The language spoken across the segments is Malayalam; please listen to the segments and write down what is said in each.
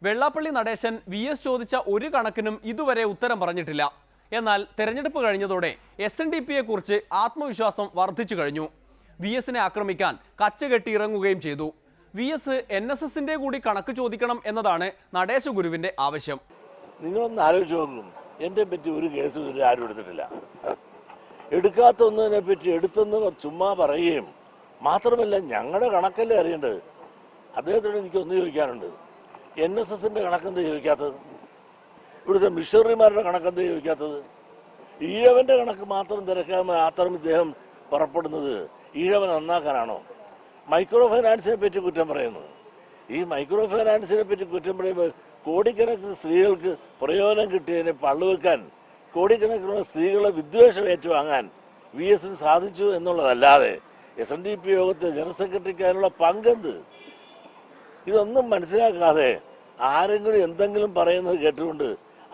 വെള്ളാപ്പള്ളി നടേശൻ VS ചോദിച്ച ഒരു കണക്കിനും ഇതുവരെ ഉത്തരം പറഞ്ഞിട്ടില്ല. എന്നാൽ തെരഞ്ഞെടുപ്പ് കഴിഞ്ഞതോടെ SNDPയെ കുറിച്ച് ആത്മവിശ്വാസം വർദ്ധിച്ചു കഴിഞ്ഞു. VSനെ ആക്രമിക്കാൻ കച്ചകെട്ടി ഇറങ്ങുകയും ചെയ്തു. VS NSSന്റെ കൂടി കണക്ക് ചോദിക്കണം എന്നതാണ് നടേശ ഗുരുവിന്റെ ആവശ്യം. നിങ്ങളൊന്ന് ആലോചിച്ച് നോക്കും, എന്നെ പറ്റി ഒരു കേസ് ഇതുവരെ ആരും എടുത്തിട്ടില്ല. എടുക്കാത്ത ഒന്നിനെ പറ്റി എടുത്തെന്ന് ചുമ്മാ പറയുകയും മാത്രമല്ല, ഞങ്ങളുടെ കണക്കല്ലേ അറിയേണ്ടത്. അദ്ദേഹത്തോട് എനിക്കൊന്ന് ചോദിക്കാനുണ്ട്. NSSന്റെ കണക്കെന്താ ചോദിക്കാത്തത്? ഇവിടുത്തെ മിഷണറിമാരുടെ കണക്കെന്താ ചോദിക്കാത്തത്? ഈഴവന്റെ കണക്ക് മാത്രം തിരക്കാൻ മാത്രം ഇദ്ദേഹം പുറപ്പെടുന്നത് ഈഴവൻ നന്നാക്കാനാണോ? മൈക്രോ ഫൈനാൻസിനെ പറ്റി കുറ്റം പറയുന്നത്. ഈ മൈക്രോ ഫൈനാൻസിനെ പറ്റി കുറ്റം പറയുമ്പോൾ കോടിക്കണക്കിന് സ്ത്രീകൾക്ക് പ്രയോജനം കിട്ടിയതിനെ പള്ളുവെക്കാൻ, കോടിക്കണക്കിനുള്ള സ്ത്രീകളെ വിദ്വേഷം ഏറ്റുവാങ്ങാൻ VSന് സാധിച്ചു എന്നുള്ളതല്ലാതെ SNDP യോഗത്തിൽ ജനറൽ സെക്രട്ടറിക്കാനുള്ള പങ്കെന്ത്? ഇതൊന്നും മനസ്സിലാക്കാതെ ആരെങ്കിലും എന്തെങ്കിലും പറയുന്നത് കേട്ടുകൊണ്ട്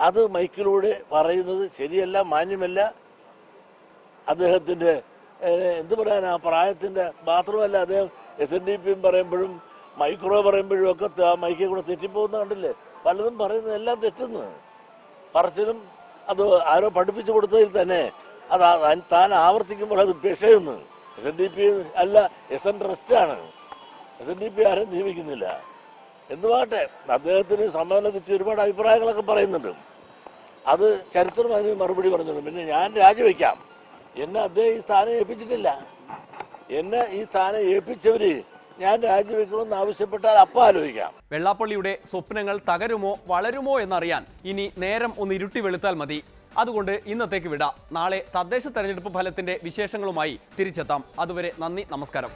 അത് മൈക്കിലൂടെ പറയുന്നത് ശരിയല്ല, മാന്യമല്ല. അദ്ദേഹത്തിൻ്റെ എന്ത് പറയാൻ, ആ പ്രായത്തിൻ്റെ മാത്രമല്ല, അദ്ദേഹം SNDPയും പറയുമ്പോഴും മൈക്രോ പറയുമ്പോഴും ഒക്കെ മൈക്കിൽ കൂടെ തെറ്റിപ്പോകുന്ന കണ്ടില്ലേ? പലതും പറയുന്നത് എല്ലാം തെറ്റുന്നു. പറച്ചിലും അത് ആരോ പഠിപ്പിച്ചു കൊടുത്തതിൽ തന്നെ അത് താൻ ആവർത്തിക്കുമ്പോൾ അത് പെശയുന്നു. SNDP അല്ല, SN ട്രസ്റ്റാണ്. SNDP ആരും നിയമിക്കുന്നില്ല. എന്തുവാട്ടെ, അദ്ദേഹത്തിന് സമ്മേളനത്തിൽ ഒരുപാട് അഭിപ്രായങ്ങളൊക്കെ പറയുന്നുണ്ട്. അത് ചരിത്രം അതിന് മറുപടി പറഞ്ഞിട്ടുണ്ട്. പിന്നെ ഞാൻ രാജിവെക്കാം, എന്നെ അദ്ദേഹം ഈ സ്ഥാനം ഏൽപ്പിച്ചിട്ടില്ല. എന്നെ ഈ സ്ഥാനം ഏൽപ്പിച്ചവര് ഞാൻ രാജിവെക്കണമെന്ന് ആവശ്യപ്പെട്ടാൽ അപ്പം ആലോചിക്കാം. വെള്ളാപ്പള്ളിയുടെ സ്വപ്നങ്ങൾ തകരുമോ വളരുമോ എന്നറിയാൻ ഇനി നേരം ഒന്ന് ഇരുട്ടി വെളുത്താൽ മതി. അതുകൊണ്ട് ഇന്നത്തേക്ക് വിടാം. നാളെ തദ്ദേശ തെരഞ്ഞെടുപ്പ് ഫലത്തിന്റെ വിശേഷങ്ങളുമായി തിരിച്ചെത്താം. അതുവരെ നന്ദി, നമസ്കാരം.